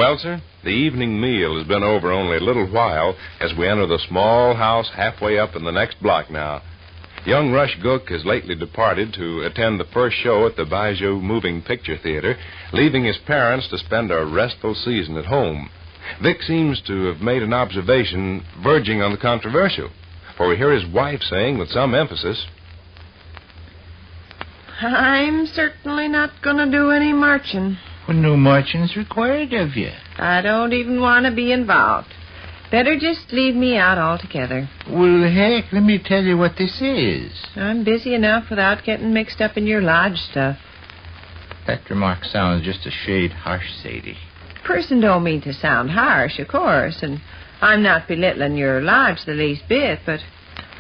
Well, sir, the evening meal has been over only a little while as we enter the small house halfway up in the next block now. Young Rush Gook has lately departed to attend the first show at the Bijou Moving Picture Theater, leaving his parents to spend a restful season at home. Vic seems to have made an observation verging on the controversial, for we hear his wife saying with some emphasis, I'm certainly not going to do any marching. Well, no marching's required of you. I don't even want to be involved. Better just leave me out altogether. Well, heck, let me tell you what this is. I'm busy enough without getting mixed up in your lodge stuff. That remark sounds just a shade harsh, Sadie. Person don't mean to sound harsh, of course, and I'm not belittling your lodge the least bit, but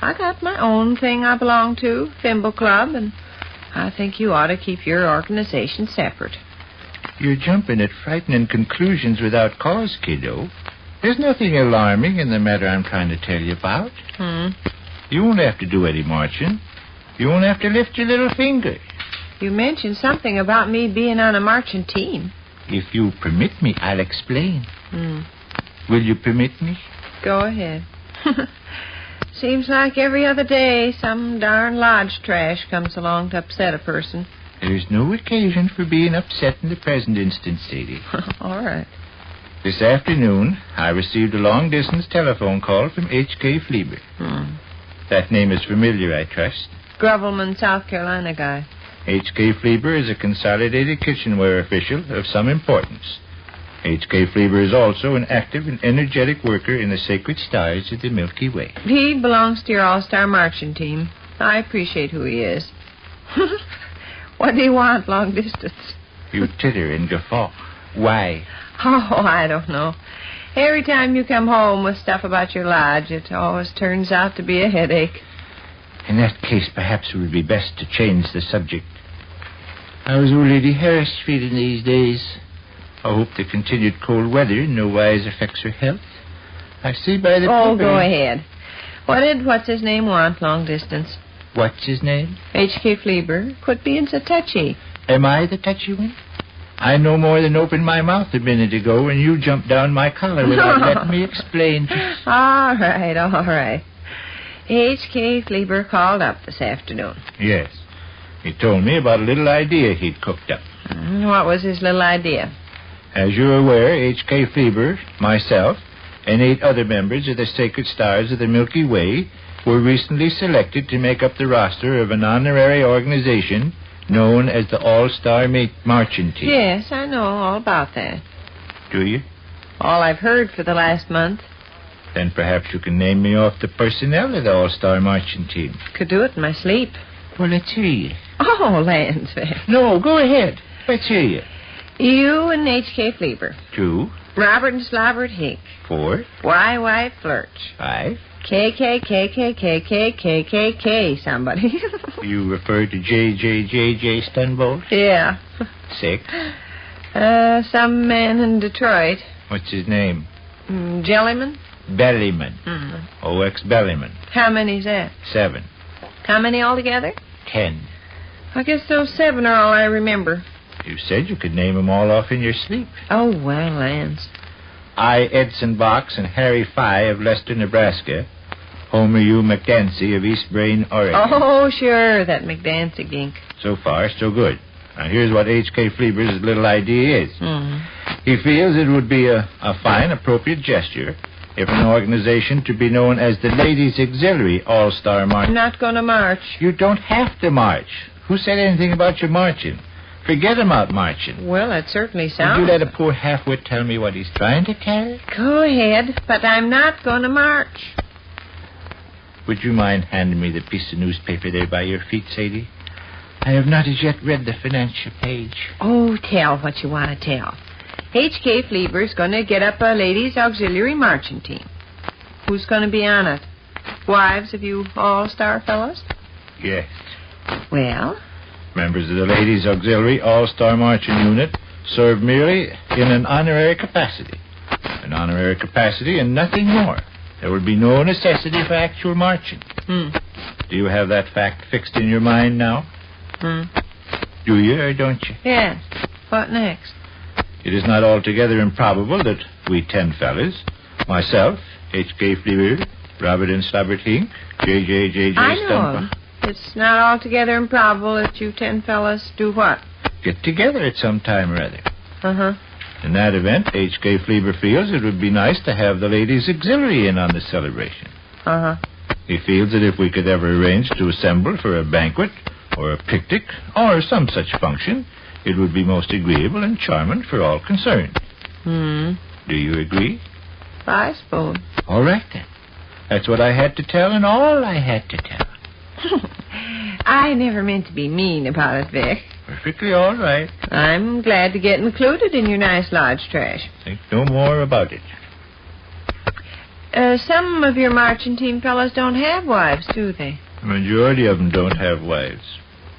I got my own thing I belong to, Thimble Club, and I think you ought to keep your organization separate. You're jumping at frightening conclusions without cause, kiddo. There's nothing alarming in the matter I'm trying to tell you about. You won't have to do any marching. You won't have to lift your little finger. You mentioned something about me being on a marching team. If you permit me, I'll explain. Will you permit me? Go ahead. Seems like every other day some darn lodge trash comes along to upset a person. There's no occasion for being upset in the present instance, Sadie. All right. This afternoon, I received a long-distance telephone call from H.K. Fleeber. That name is familiar, I trust. Grovelman, South Carolina guy. H.K. Fleeber is a consolidated kitchenware official of some importance. H.K. Fleeber is also an active and energetic worker in the sacred stars of the Milky Way. He belongs to your all-star marching team. I appreciate who he is. What do you want, long distance? You titter and guffaw. Why? Oh, I don't know. Every time you come home with stuff about your lodge, it always turns out to be a headache. In that case, perhaps it would be best to change the subject. How's old Lady Harris feeling these days? I hope the continued cold weather in no wise affects her health. I see by the Oh, paper... go ahead. What did what's-his-name want, long distance? What's his name? H.K. Fleeber. Quit being so touchy. Am I the touchy one? I no more than opened my mouth a minute ago when you jumped down my collar without letting me explain. All right. H.K. Fleeber called up this afternoon. Yes. He told me about a little idea he'd cooked up. What was his little idea? As you're aware, H.K. Fleeber, myself, and 8 other members of the Sacred Stars of the Milky Way were recently selected to make up the roster of an honorary organization known as the All-Star Marching Team. Yes, I know all about that. Do you? All I've heard for the last month. Then perhaps you can name me off the personnel of the All-Star Marching Team. Could do it in my sleep. Well, let's hear you. Oh, lands. No, go ahead. Let's hear you. You and H.K. Fleeber. 2. Robert and Slobbert Hink. 4. Y. Flirch. 5. K, somebody. You refer to J. Stunbolt? Yeah. 6. Some man in Detroit. What's his name? Jellyman? Bellyman. O.X. Bellyman. How many's that? 7. How many altogether? 10. I guess those 7 are all I remember. You said you could name them all off in your sleep. Oh, well, lands. I. Edson Box and Harry Fye of Lester, Nebraska. Homer U. McDancy of East Brain, Oregon. Oh, sure, that McDancy gink. So far, so good. Now, here's what H.K. Fleeber's little idea is. He feels it would be a fine, appropriate gesture if an organization to be known as the Ladies Auxiliary All-Star March... I'm not going to march. You don't have to march. Who said anything about your marching? Forget about marching. Well, that certainly sounds... Would you let a poor half-wit tell me what he's trying to tell? Go ahead, but I'm not going to march. Would you mind handing me the piece of newspaper there by your feet, Sadie? I have not as yet read the financial page. Oh, tell what you want to tell. H.K. Fleeber's going to get up a ladies' auxiliary marching team. Who's going to be on it? Wives of you all-star fellows? Yes. Well? Members of the Ladies' Auxiliary All-Star Marching Unit serve merely in an honorary capacity. An honorary capacity and nothing more. There will be no necessity for actual marching. Do you have that fact fixed in your mind now? Do you or don't you? Yes. What next? It is not altogether improbable that we 10 fellas, myself, H.K. Fleaver, Robert and Slabbert Hink, J.J. I know. Stump, It's not altogether improbable that you 10 fellas do what? get together at some time or other. Uh-huh. In that event, H.K. Fleaver feels it would be nice to have the ladies' auxiliary in on the celebration. Uh-huh. He feels that if we could ever arrange to assemble for a banquet or a picnic or some such function, it would be most agreeable and charming for all concerned. Do you agree? I suppose. All right, then. That's what I had to tell and all I had to tell. I never meant to be mean about it, Vic. Perfectly all right. I'm glad to get included in your nice lodge trash. Think no more about it. Some of your marching team fellows don't have wives, do they? The majority of them don't have wives.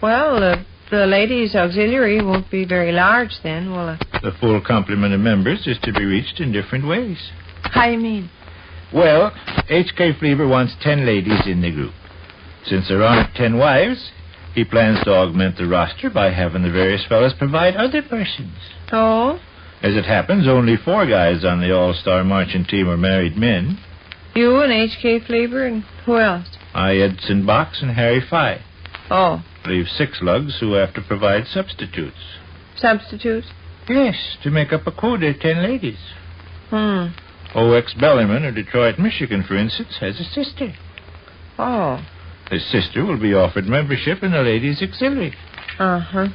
Well, the ladies' auxiliary won't be very large then, will it? The full complement of members is to be reached in different ways. How do you mean? Well, H.K. Fleaver wants 10 ladies in the group. Since there aren't 10 wives, he plans to augment the roster by having the various fellows provide other persons. Oh? As it happens, only 4 guys on the all-star marching team are married men. You and H.K. Fleaver and who else? Edson Box and Harry Fye. Oh. Leave 6 lugs who have to provide substitutes. Substitutes? Yes, to make up a quota of 10 ladies. O.X. Bellarmine of Detroit, Michigan, for instance, has a sister. Oh. His sister will be offered membership in the ladies' auxiliary. Uh-huh.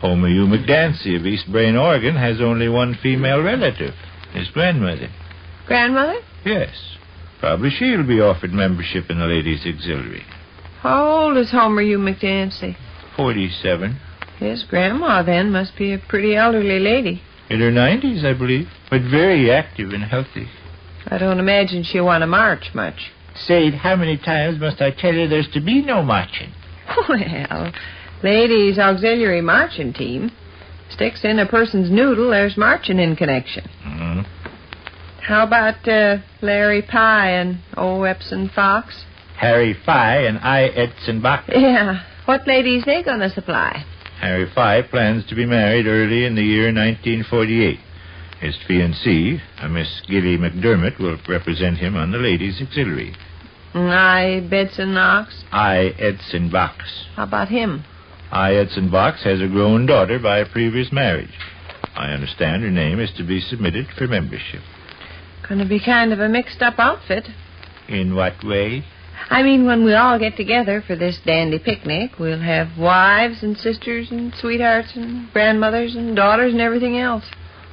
Homer U. McDancy of East Brain, Oregon, has only one female relative, his grandmother. Grandmother? Yes. Probably she'll be offered membership in the ladies' auxiliary. How old is Homer U. McDancy? 47. His grandma, then, must be a pretty elderly lady. In her 90s, I believe, but very active and healthy. I don't imagine she'll want to march much. Sade, how many times must I tell you there's to be no marching? Well, ladies' auxiliary marching team. Sticks in a person's noodle, there's marching in connection. Mm-hmm. How about Larry Pye and O. Epson Fox? Harry Fye and Edson Bach. Yeah. What ladies they gonna supply? Harry Fye plans to be married early in the year 1948. His fiancée, a Miss Gilly McDermott, will represent him on the ladies' auxiliary. Bedson Knox? Edson Box. How about him? Edson Box has a grown daughter by a previous marriage. I understand her name is to be submitted for membership. Gonna be kind of a mixed-up outfit. In what way? I mean, when we all get together for this dandy picnic, we'll have wives and sisters and sweethearts and grandmothers and daughters and everything else.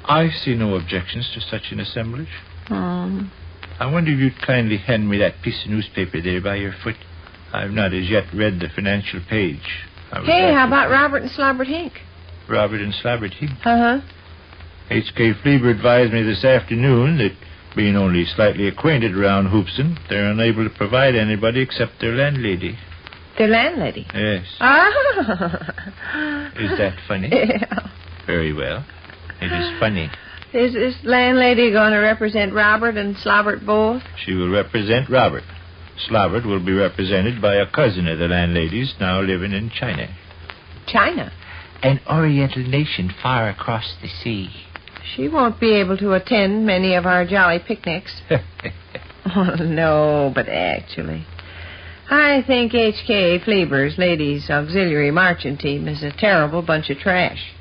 I see no objections to such an assemblage. Oh. I wonder if you'd kindly hand me that piece of newspaper there by your foot. I've not as yet read the financial page. Hey, how about Robert and Slabbert Hink? Robert and Slabbert Hink? Uh-huh. H.K. Fleaver advised me this afternoon that, being only slightly acquainted around Hoopson, they're unable to provide anybody except their landlady. Their landlady? Yes. Ah. Is that funny? Yeah. Very well. It is funny. Is this landlady going to represent Robert and Slabbert both? She will represent Robert. Slabbert will be represented by a cousin of the landlady's now living in China. China? An oriental nation far across the sea. She won't be able to attend many of our jolly picnics. Oh, no, but actually, I think H.K. Fleaver's Ladies' Auxiliary Marching Team is a terrible bunch of trash.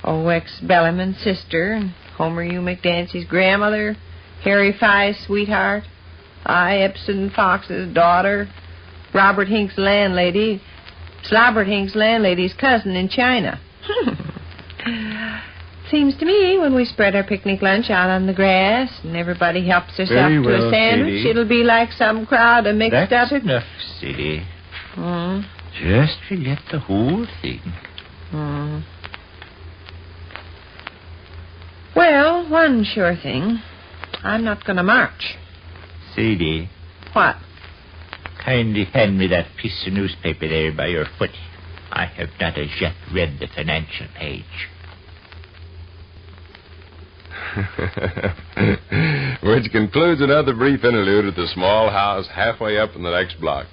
O.X. Bellarmine's sister, and Homer U. McDancy's grandmother, Harry Fye's sweetheart, Epson Fox's daughter, Robert Hink's landlady, Slabbert Hink's landlady's cousin in China. Seems to me when we spread our picnic lunch out on the grass and everybody helps herself to a sandwich, Sadie. it'll be like some crowd of mixed That's up... enough, Sadie. Mm. Just forget the whole thing. Mm. Well, one sure thing. I'm not going to march. Sadie, What? kindly hand me that piece of newspaper there by your foot. I have not as yet read the financial page. Which concludes another brief interlude at the small house halfway up in the next block.